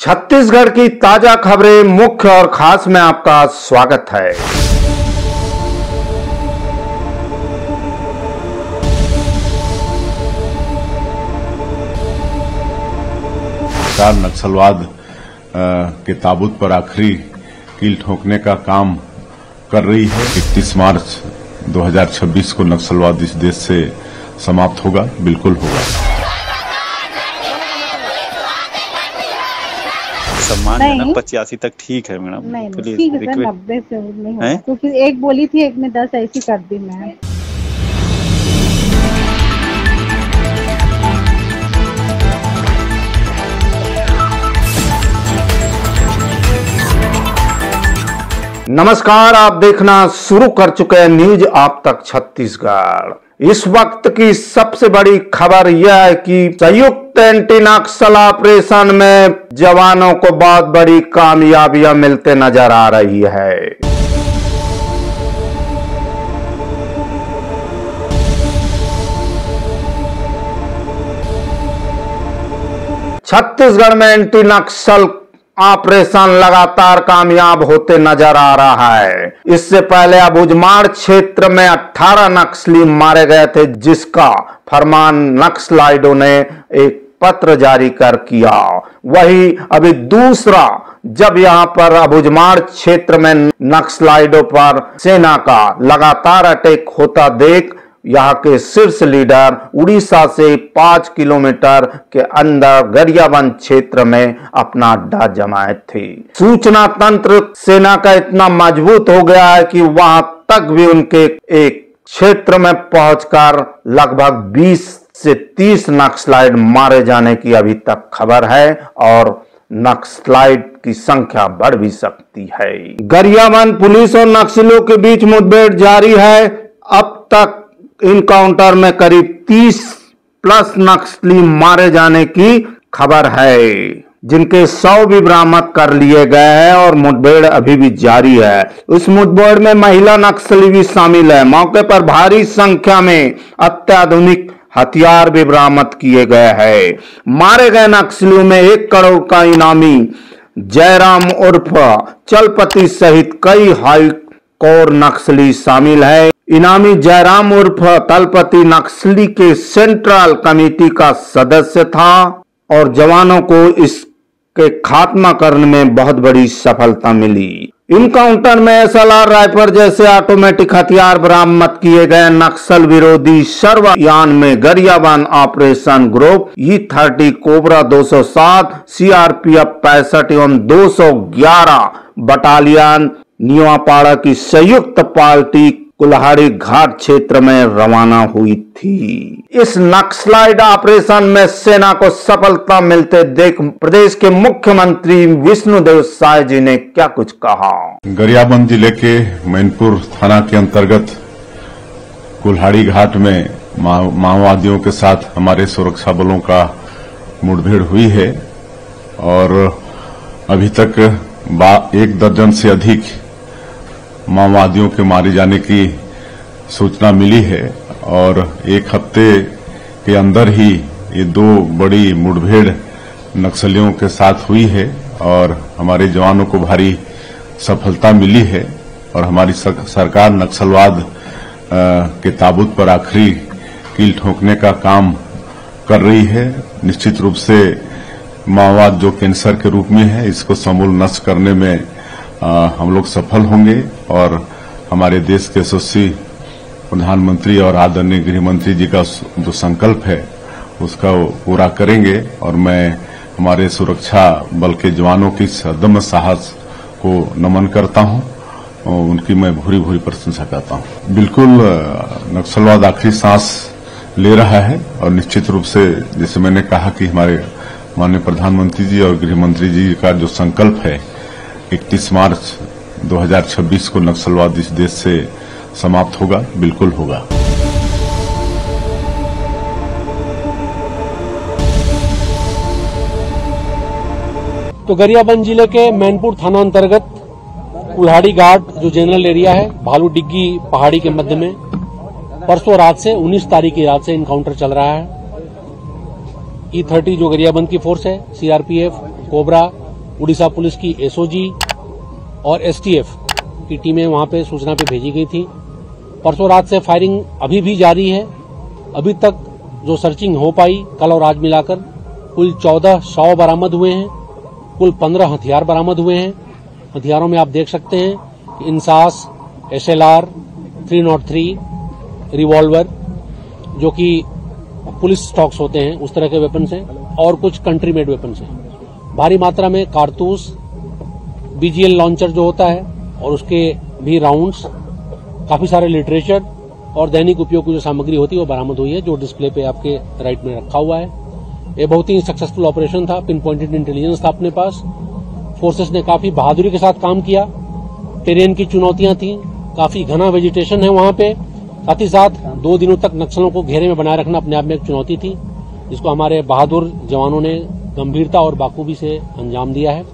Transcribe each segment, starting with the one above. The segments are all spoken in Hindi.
छत्तीसगढ़ की ताजा खबरें मुख्य और खास में आपका स्वागत है। सरकार नक्सलवाद के ताबूत पर आखिरी कील ठोकने का काम कर रही है। 31 मार्च 2026 को नक्सलवाद इस देश से समाप्त होगा, बिल्कुल होगा। सम्मान है ना 85 तक ठीक है मैडम। नहीं ठीक है सर, 90 से नहीं होगा क्योंकि एक बोली थी, एक में 10 ऐसी कर दी मैं। नमस्कार, आप देखना शुरू कर चुके हैं न्यूज आप तक छत्तीसगढ़। इस वक्त की सबसे बड़ी खबर यह है कि संयुक्त एंटी नक्सल ऑपरेशन में जवानों को बहुत बड़ी कामयाबियां मिलते नजर आ रही है। छत्तीसगढ़ में एंटी नक्सल ऑपरेशन लगातार कामयाब होते नजर आ रहा है। इससे पहले अबुझमाड़ क्षेत्र में 18 नक्सली मारे गए थे, जिसका फरमान नक्सलाइटों ने एक पत्र जारी कर किया। वही अभी दूसरा, जब यहां पर अबुझमाड़ क्षेत्र में नक्सलाइटों पर सेना का लगातार अटैक होता देख यहाँ के शीर्ष लीडर उड़ीसा से 5 किलोमीटर के अंदर गरियाबंद क्षेत्र में अपना अड्डा जमाए थे। सूचना तंत्र सेना का इतना मजबूत हो गया है कि वहां तक भी उनके एक क्षेत्र में पहुंचकर लगभग 20 से 30 नक्सलाइट मारे जाने की अभी तक खबर है और नक्सलाइट की संख्या बढ़ भी सकती है। गरियाबंद पुलिस और नक्सलियों के बीच मुठभेड़ जारी है। अब तक इनकाउंटर में करीब 30 प्लस नक्सली मारे जाने की खबर है, जिनके 100 भी बरामद कर लिए गए हैं और मुठभेड़ अभी भी जारी है। उस मुठभेड़ में महिला नक्सली भी शामिल है। मौके पर भारी संख्या में अत्याधुनिक हथियार भी बरामद किए गए हैं। मारे गए नक्सलियों में 1 करोड़ का इनामी जयराम उर्फ चलपति सहित कई हाई कोर नक्सली शामिल है। इनामी जयराम उर्फ तलपति नक्सली के सेंट्रल कमेटी का सदस्य था और जवानों को इसके खात्मा करने में बहुत बड़ी सफलता मिली। इनकाउंटर में SLR राइफल जैसे ऑटोमेटिक हथियार बरामद किए गए। नक्सल विरोधी सर्वयान में Gariaband operation group E30 cobra 207 CRPF 65 एवं 211 बटालियन न्यूआपाड़ा की संयुक्त पार्टी कुल्हाड़ी घाट क्षेत्र में रवाना हुई थी। इस नक्सलाइट ऑपरेशन में सेना को सफलता मिलते देख प्रदेश के मुख्यमंत्री विष्णुदेव साय जी ने क्या कुछ कहा। गरियाबंद जिले के मैनपुर थाना के अंतर्गत कुल्हाड़ी घाट में माओवादियों के साथ हमारे सुरक्षा बलों का मुठभेड़ हुई है और अभी तक 1 दर्जन से अधिक माओवादियों के मारे जाने की सूचना मिली है और 1 हफ्ते के अंदर ही ये 2 बड़ी मुठभेड़ नक्सलियों के साथ हुई है और हमारे जवानों को भारी सफलता मिली है और हमारी सरकार नक्सलवाद के ताबूत पर आखिरी कील ठोकने का काम कर रही है। निश्चित रूप से माओवाद जो कैंसर के रूप में है, इसको समूल नष्ट करने में हम लोग सफल होंगे और हमारे देश के यशस्वी प्रधानमंत्री और आदरणीय गृह मंत्री जी का जो संकल्प है उसका पूरा करेंगे और मैं हमारे सुरक्षा बल के जवानों की अदम्य साहस को नमन करता हूं और उनकी मैं भूरी भूरी प्रशंसा करता हूं। बिल्कुल नक्सलवाद आखिरी सांस ले रहा है और निश्चित रूप से जैसे मैंने कहा कि हमारे माननीय प्रधानमंत्री जी और गृह मंत्री जी का जो संकल्प है 31 मार्च 2026 को नक्सलवाद इस देश से समाप्त होगा, बिल्कुल होगा। तो गरियाबंद जिले के मैनपुर थाना अंतर्गत कुल्हाड़ी घाट जो जनरल एरिया है, भालू डिग्गी पहाड़ी के मध्य में परसों रात से 19 तारीख की रात से इनकाउंटर चल रहा है। E30 जो गरियाबंद की फोर्स है, CRPF, कोबरा उड़ीसा पुलिस की एसओजी और एसटीएफ की टीमें वहां पे सूचना पे भेजी गई थी। परसों रात से फायरिंग अभी भी जारी है। अभी तक जो सर्चिंग हो पाई कल और आज मिलाकर कुल 14 शव बरामद हुए हैं, कुल 15 हथियार बरामद हुए हैं। हथियारों में आप देख सकते हैं कि इंसास, एसएलआर, 303, रिवॉल्वर जो कि पुलिस स्टॉक्स होते हैं उस तरह के वेपन्स हैं, और कुछ कंट्री मेड वेपन्स हैं। भारी मात्रा में कारतूस, बीजीएल लॉन्चर जो होता है और उसके भी राउंड्स, काफी सारे लिटरेचर और दैनिक उपयोग की जो सामग्री होती है वो बरामद हुई है, जो डिस्प्ले पे आपके राइट में रखा हुआ है। ये बहुत ही सक्सेसफुल ऑपरेशन था, पिन पॉइंटेड इंटेलिजेंस था अपने पास। फोर्सेस ने काफी बहादुरी के साथ काम किया। टेरेन की चुनौतियां थी, काफी घना वेजिटेशन है वहां पे, साथ ही साथ 2 दिनों तक नक्सलों को घेरे में बनाए रखना अपने आप में एक चुनौती थी, जिसको हमारे बहादुर जवानों ने गंभीरता और बाखूबी से अंजाम दिया है।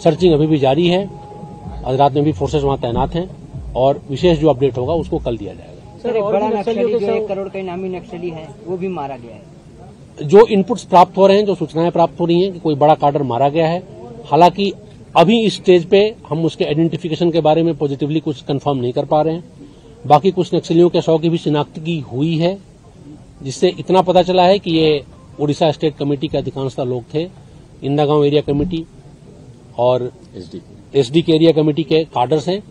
सर्चिंग अभी भी जारी है। आज रात में भी फोर्सेस वहां तैनात हैं और विशेष जो अपडेट होगा उसको कल दिया जाएगा। सर, एक बड़ा नक्सली जो 1 करोड़ का इनामी नक्सली है वो भी मारा गया है। जो इनपुट्स प्राप्त हो रहे हैं, जो सूचनाएं प्राप्त हो रही हैं कि कोई बड़ा कार्डर मारा गया है, हालांकि अभी इस स्टेज पे हम उसके आइडेंटिफिकेशन के बारे में पॉजिटिवली कुछ कंफर्म नहीं कर पा रहे हैं। बाकी कुछ नक्सलियों के शव की भी शिनाख्तगी हुई है, जिससे इतना पता चला है कि ये उड़ीसा स्टेट कमेटी के अधिकांशतः लोग थे। इंदागांव एरिया कमेटी और एसडी के एरिया कमेटी के कार्डर्स हैं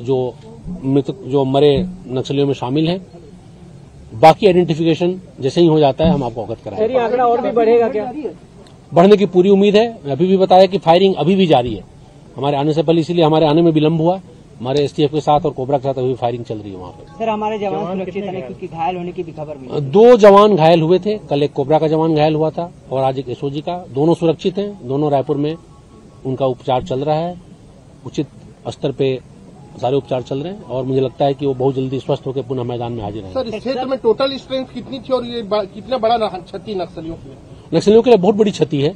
जो मरे नक्सलियों में शामिल हैं। बाकी आइडेंटिफिकेशन जैसे ही हो जाता है हम आपको अवगत कराएंगे। आंकड़ा और भी बढ़ेगा क्या? बढ़ने की पूरी उम्मीद है। अभी भी बताया कि फायरिंग अभी भी जारी है। हमारे आने से पहले इसीलिए हमारे आने में विलंब हुआ। हमारे एसटीएफ के साथ और कोबरा के साथ अभी फायरिंग चल रही है वहां पे। सर, हमारे जवान सुरक्षित हैं क्योंकि घायल होने की भी खबर मिली। 2 जवान घायल हुए थे। कल एक कोबरा का जवान घायल हुआ था और आज एक एसओजी का। दोनों सुरक्षित हैं। दोनों रायपुर में उनका उपचार चल रहा है। उचित स्तर पे सारे उपचार चल रहे हैं और मुझे लगता है कि वो बहुत जल्दी स्वस्थ होकर पुनः मैदान में हाजिर रहेंगे। सर, इस क्षेत्र में टोटल स्ट्रेंथ कितनी थी और ये कितना बड़ा क्षति नक्सलियों की? नक्सलियों के लिए बहुत बड़ी क्षति है।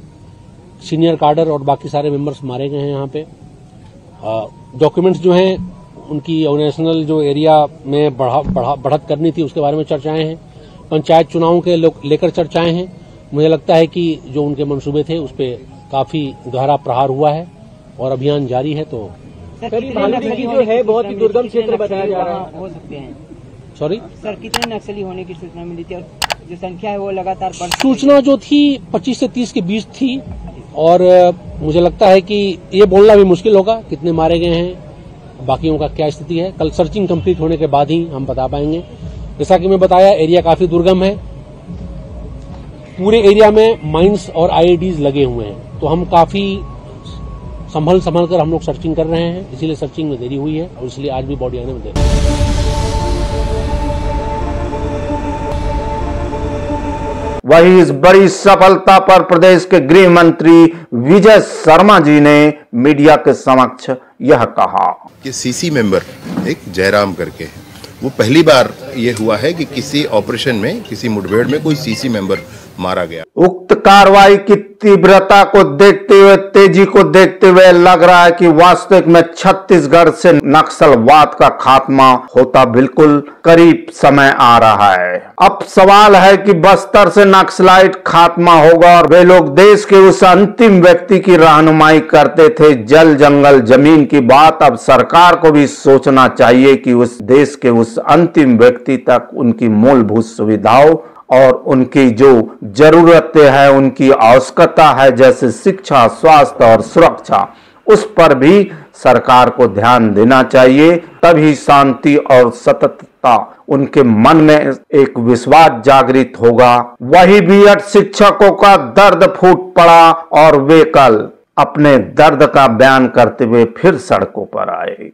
सीनियर कार्डर और बाकी सारे मेंबर्स मारे गए हैं यहाँ पे। डॉक्यूमेंट्स जो हैं उनकी ऑर्गेनाइजेशनल जो एरिया में बढ़त करनी थी उसके बारे में चर्चाएं हैं। पंचायत चुनावों के लेकर चर्चाएं हैं। मुझे लगता है कि जो उनके मंसूबे थे उस पर काफी गहरा प्रहार हुआ है और अभियान जारी है। तो नक्सली जो है बहुत ही दुर्गम क्षेत्र बताया जा रहा है, हो सकते हैं। सॉरी सर, कितने नक्सली होने की सूचना मिली थी और जो संख्या है वो लगातार बढ़? सूचना जो थी 25 से 30 के बीच थी और मुझे लगता है कि ये बोलना भी मुश्किल होगा कितने मारे गए हैं, बाकियों का क्या स्थिति है। कल सर्चिंग कंप्लीट होने के बाद ही हम बता पाएंगे। जैसा कि मैं बताया, एरिया काफी दुर्गम है। पूरे एरिया में माइंस और आईईडीज लगे हुए हैं, तो हम काफी संभल कर हम लोग सर्चिंग कर रहे हैं। इसीलिए सर्चिंग में देरी हुई है और इसलिए आज भी बॉडी आने में देरी है। वही इस बड़ी सफलता पर प्रदेश के गृह मंत्री विजय शर्मा जी ने मीडिया के समक्ष यह कहा कि सीसी मेंबर एक जयराम करके है, वो पहली बार ये हुआ है कि किसी ऑपरेशन में, किसी मुठभेड़ में कोई सीसी मेंबर मारा गया। उक्त कार्रवाई की तीव्रता को देखते हुए, तेजी को देखते हुए लग रहा है कि वास्तविक में छत्तीसगढ़ से नक्सलवाद का खात्मा होता बिल्कुल करीब समय आ रहा है। अब सवाल है कि बस्तर से नक्सलाइट खात्मा होगा और वे लोग देश के उस अंतिम व्यक्ति की रहनुमाई करते थे। जल जंगल जमीन की बात अब सरकार को भी सोचना चाहिए कि उस देश के उस अंतिम व्यक्ति तक उनकी मूलभूत सुविधाओं और उनकी जो जरूरतें हैं, उनकी आवश्यकता है, जैसे शिक्षा, स्वास्थ्य और सुरक्षा, उस पर भी सरकार को ध्यान देना चाहिए। तभी शांति और सततता उनके मन में एक विश्वास जागृत होगा। वही बीएड शिक्षकों का दर्द फूट पड़ा और वे कल अपने दर्द का बयान करते हुए फिर सड़कों पर आए।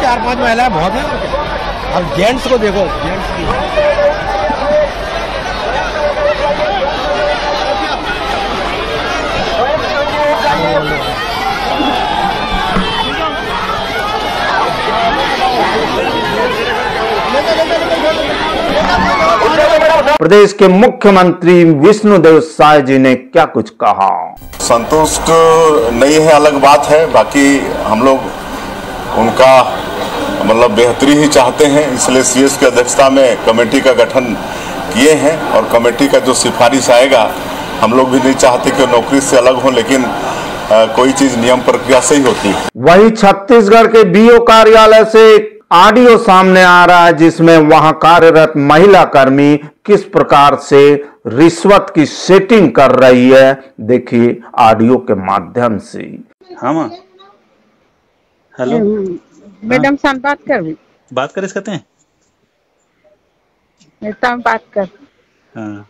4-5 महिलाएं बहुत है। अब जेंट्स को देखो, जेंट्स की प्रदेश के मुख्यमंत्री विष्णुदेव साय जी ने क्या कुछ कहा। संतुष्ट नहीं है अलग बात है, बाकी हम लोग उनका मतलब बेहतरी ही चाहते हैं, इसलिए सीएस की अध्यक्षता में कमेटी का गठन किए हैं और कमेटी का जो सिफारिश आएगा, हम लोग भी नहीं चाहते कि नौकरी से अलग हो, लेकिन कोई चीज नियम प्रक्रिया से ही होती है। वहीं छत्तीसगढ़ के बीओ कार्यालय से ऑडियो सामने आ रहा है जिसमें वहां कार्यरत महिला कर्मी किस प्रकार से रिश्वत की सेटिंग कर रही है, देखिए ऑडियो के माध्यम से। हाँ माँ, हेलो मैडम साथ बात कर सकते हैं। बात कर। हाँ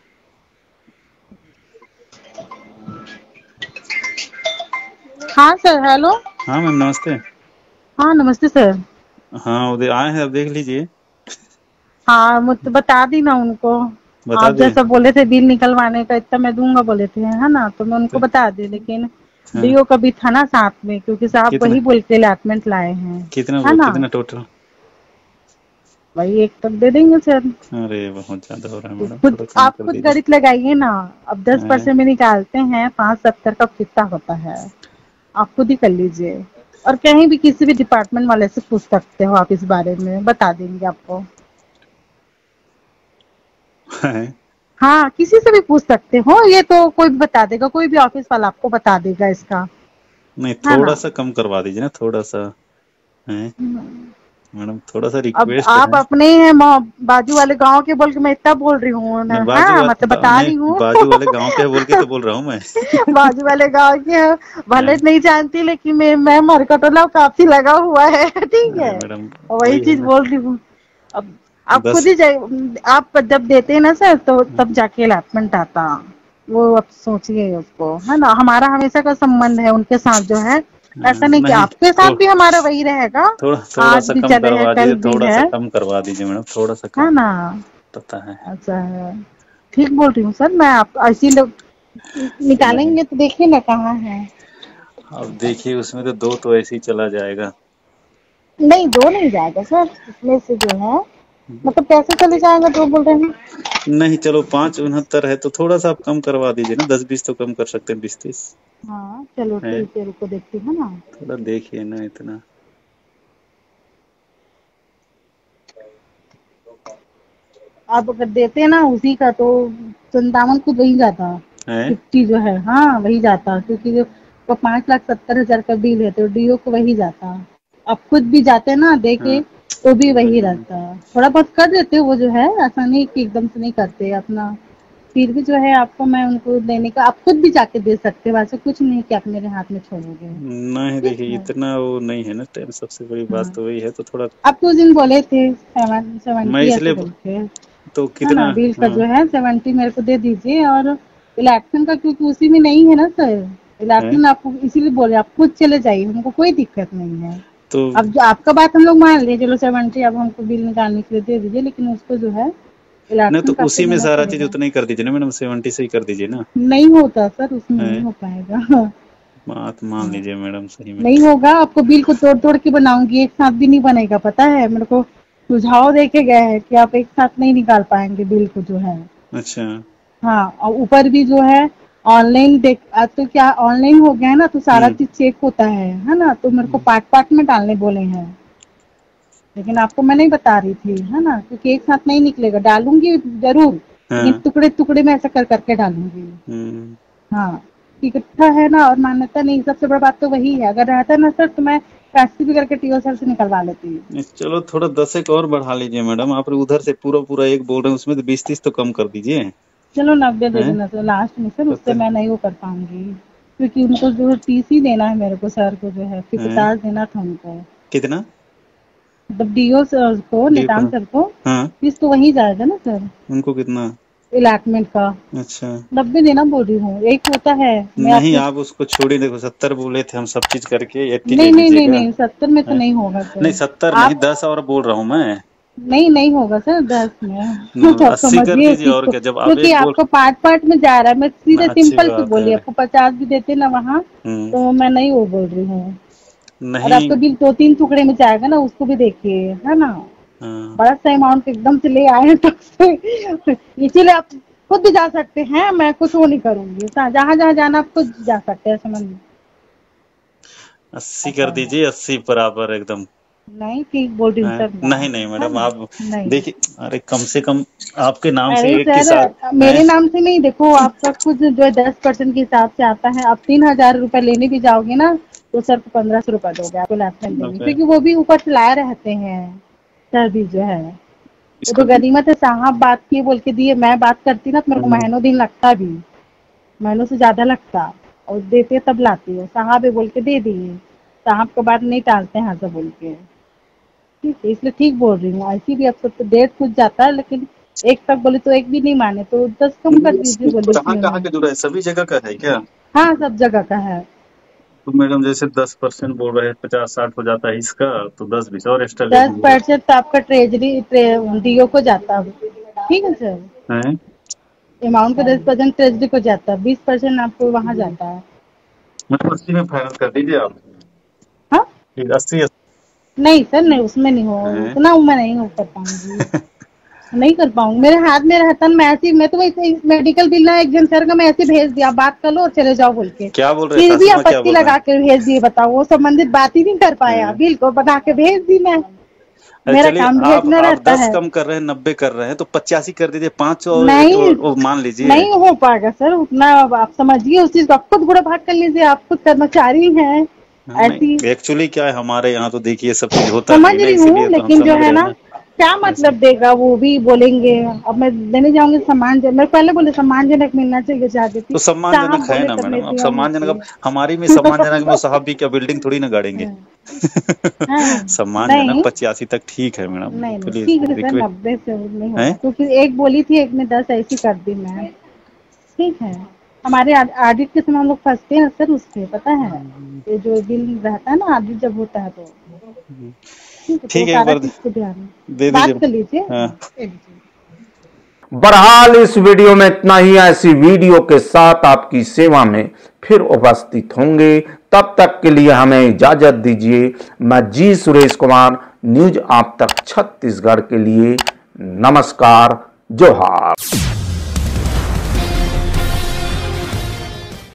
हाँ सर, हेलो। हाँ मैम नमस्ते। हाँ नमस्ते सर। हाँ उधर आए हैं, अब देख लीजिए। हाँ मुझे बता दी ना उनको, आप जैसा बोले थे बिल निकलवाने का इतना मैं दूंगा बोले थे, है ना, तो मैं उनको बता दी, लेकिन डीओ का भी था ना साथ में, क्योंकि साहब वही बोल के अलॉटमेंट लाए हैं। कितना टोटल? वही 1 तक दे देंगे सर। अरे बहुत ज्यादा हो रहा है मैडम, आप खुद गणित लगाइए ना, अब 10% में निकालते हैं 570 का कितना होता है, आप खुद ही कर लीजिए। और कहीं भी किसी भी डिपार्टमेंट वाले से पूछ सकते हो आप, इस बारे में बता देंगे आपको। हाँ किसी से भी पूछ सकते हो, ये तो कोई भी बता देगा, कोई भी ऑफिस वाला आपको बता देगा इसका। नहीं थोड़ा सा कम करवा दीजिए ना, थोड़ा सा है मैडम, थोड़ा सा रिक्वेस्ट है। आप अपने हैं बाजू वाले गांव के बोल के मैं इतना बोल रही हूँ ना, मतलब बता रही हूँ। बाजू वाले गांव के बोल के तो बोल रहा हूँ मैं। बाजू वाले गांव के भले नहीं जानती, लेकिन मैं मरकटोला काफी लगा हुआ है, ठीक है, वही चीज बोल रही हूँ। अब आप खुद ही आप जब देते हैं ना सर, तो तब जाके अलॉटमेंट आता, वो अब सोचिए उसको, है ना। हमारा हमेशा का संबंध है उनके साथ जो है, ऐसा नहीं कि आपके साथ भी हमारा वही रहेगा। थोड़ा सा कम करवा दीजिए, थोड़ा सा कम करवा दीजिए मैडम, थोड़ा सा कम, है ना। पता है अच्छा है, ठीक बोल रही हूँ सर मैं। आप ऐसी लोग निकालेंगे तो देखिए ना कहाँ है। अब देखिए उसमें तो 2 तो ऐसे ही चला जाएगा। नहीं 2 नहीं जाएगा सर, इसमें से जो है मतलब कैसे चले जाएगा 2 बोल रहे हैं। नहीं चलो 569 है तो थोड़ा सा आप कम करवा दीजिए ना, 10-20 तो कम कर सकते हैं, 20-30 हाँ चलो है। ठीक है, रुको देखती है ना। थोड़ा देखिए ना इतना। आप अगर देते ना उसी का तो 57 खुद वही जाता, है 50 जो है, हाँ वही जाता, क्योंकि जो 5,70,000 का बिल है तो डीओ को वही जाता। आप खुद भी जाते ना देके हाँ। तो भी वही रहता। थोड़ा बहुत कर देते वो जो है, ऐसा नहीं कि एकदम से नहीं करते अपना, फिर भी जो है आपको मैं उनको देने का, आप खुद भी जाके दे सकते हो, वैसे कुछ नहीं कि आप मेरे हाथ में छोड़ोगे। नहीं देखिए इतना वो नहीं है ना टाइम, सबसे बड़ी बात तो वही है, तो थोड़ा आप तो उस दिन बोले थे मैं 70 ऐसे इसलिए बोल के, तो है कितना। ना, बिल का हाँ जो है 70 मेरे को दे दीजिए। और इलेक्शन का क्योंकि उसी में नहीं है ना सर, है इलेक्शन आपको इसीलिए बोल रहे आप खुद चले जाइए, हमको कोई दिक्कत नहीं है। तो अब जो आपका बात हम लोग मान लिए, चलो 70 अब हमको बिल निकालने के लिए दे दीजिए, लेकिन उसको जो है नहीं तो इलेक्शन का आपको उसी में देना सारा चीज पड़ेगा। उतना ही कर दीजिए ना मैडम, 70 से ही कर दीजिए ना। नहीं होता सर, उसमें नहीं है हो पाएगा। बात मान लीजिए मैडम सही में। नहीं होगा, आपको बिल को तोड़ तोड़ के बनाऊंगी, एक साथ भी नहीं बनेगा, पता है मेरे को सुझाव दे के गए हैं कि आप एक साथ नहीं निकाल पाएंगे बिल को जो है। अच्छा हाँ और ऊपर भी जो है ऑनलाइन देख, आज तो क्या ऑनलाइन हो गया है ना, तो सारा चीज चेक होता है ना, तो मेरे को पार्ट पार्ट में डालने बोले हैं, लेकिन आपको मैं नहीं बता रही थी, है ना, क्योंकि एक साथ नहीं निकलेगा, डालूंगी जरूर लेकिन हाँ। टुकड़े टुकड़े में ऐसा कर करके डालूंगी। हाँ इकट्ठा है ना, और मान्यता नहीं, सबसे बड़ा बात तो वही है, अगर रहता ना सर तो मैं पैसे भी करके टीओ सर से निकलवा लेती। चलो थोड़ा 10 एक और बढ़ा लीजिए मैडम, आप उधर से पूरा पूरा एक बोल रहे हैं, उसमें तो 20-30 तो कम कर दीजिए। चलो 90 दे हैं? देना सर लास्ट में सर, उससे तो मैं नहीं वो कर पाऊंगी, क्योंकि उनको जो टीसी देना है मेरे को सर को जो है, फिर 50 देना था उनको, कितना मतलब डीओ सर को, नेताम सर को, हाँ फीस तो वही जाएगा ना सर, उनको कितना। इलाटमेंट का अच्छा 90 देना बोल रही हूँ, एक होता है नहीं आप उसको छोड़िए, देखो 70 बोले थे हम सब चीज करके 80 ले नहीं नहीं नहीं लीजिएगा। नहीं 70 में तो नहीं होगा सर। नहीं 70 नहीं 10 और बोल रहा हूँ मैं। नहीं होगा सर 10 में। 80 कर दीजिए और क्या, जब आप क्योंकि एक आपको पार्ट पार्ट में जा रहा है, मैं सीधे अच्छी सिंपल से बात बोली, है। आपको 50 भी देते ना वहाँ, तो मैं नहीं वो बोल रही हूँ। और नहीं आपका बिल 2-3 टुकड़े में जाएगा ना, उसको भी देखिए, है ना, बड़ा सा अमाउंट एकदम से ले आए हैं तो इसीलिए आप खुद भी जा सकते हैं, मैं कुछ वो नहीं करूंगी, जहाँ जहाँ जाना आप खुद जा सकते हैं, समझ 80 कर दीजिए, 80 बराबर एकदम। नहीं ठीक बोल रही हूँ सर। नहीं मैडम आप देखिए, अरे कम से कम आपके नाम से अरे एक के सर साथ मेरे नाम से नहीं, देखो आपका खुद जो है 10% के हिसाब से आता है, आप 3,000 रुपए लेने भी जाओगे ना तो सर को 1,500 रुपए दोगे आपको लैपटॉप देंगे, क्योंकि वो भी ऊपर चलाए रहते हैं सर भी जो है, वो तो गनीमत है, साहब बात किए बोल के दिए, मैं बात करती ना तो मेरे को महीनों दिन लगता भी, महीनों से ज्यादा लगता, और देते तब लाती है, साहब है बोल के दे दिए, साहब को बात नहीं टालते हैं ऐसा बोल के, ठीक है, इसलिए ठीक बोल रही हूँ। ऐसी भी अब सब तो 1.5 कुछ जाता है, लेकिन एक तक बोले तो एक भी नहीं माने, तो 10 कम कर दीजिए बोले। कहाँ का जुड़ा है, सभी जगह का है क्या। हाँ सब जगह का है। तो मैडम जैसे 10% बोल रहे हैं, 50-60 हो जाता है इसका, तो 10-20 और एक्स्ट्रा 10% तो आपका ट्रेजरी डीओ को जाता है, ठीक है सर, अमाउंट का 10% ट्रेजरी को जाता है, 20% आपको वहाँ जाता है। मतलब 80 में फाइनल कर दीजिए आप। हाँ 80 नहीं सर, नहीं उसमें नहीं हो, उतना मैं नहीं हो कर पाऊंगी नहीं कर पाऊंगी, मेरे हाथ में रहता मैं ऐसे, मैं तो वैसे मेडिकल बिल ना एक जन सर का मैं ऐसे भेज दिया, बात कर लो और चले जाओ बोल के, क्या बोल रहे हैं, फिर भी आपत्ति लगा के भेज दिए, बताओ वो संबंधित बात ही नहीं कर पाया, बिल को बना के भेज दी मैं, मेरा काम भेजना रहता है। 10 कम कर रहे हैं, 90 कर रहे हैं, तो 85 कर दीजिए, 500 नहीं तो मान लीजिए। नहीं हो पाएगा सर उतना, आप समझिए उस चीज को, खुद बुरा भाग कर लीजिए, आप खुद कर्मचारी हैं ऐसी। एक्चुअली क्या है हमारे यहाँ तो देखिए सब चीज होता समझ रही हूँ, लेकिन जो है ना क्या मतलब देगा, वो भी बोलेंगे, अब मैं देने जाऊंगी सम्मान, मैं पहले बोले सम्मानजनक मिलना चाहिए चाहती थी, तो सम्मानजनक है ना मैडम, अब सम्मानजनक, हमारी में सम्मानजनक में साहब भी क्या बिल्डिंग थोड़ी ना गाड़ेंगे सम्मानजनक 85 तक ठीक है मैडम, नहीं ठीक है सर, 90 से नहीं होगा, क्योंकि एक बोली थी, एक में 10 ऐसी कर दी मैं, ठीक है। हमारे ऑडिट के समय हम लोग फंसते हैं सर उससे, पता है ये जो बिल रहता है ना ऑडिट जब होता है तो ठीक है, एक बार दे दीजिए। बात कर लीजिए। बहरहाल इस वीडियो में इतना ही। ऐसी वीडियो के साथ आपकी सेवा में फिर उपस्थित होंगे। तब तक के लिए हमें इजाजत दीजिए। मैं जी सुरेश कुमार, न्यूज आप तक छत्तीसगढ़ के लिए नमस्कार, जोहार।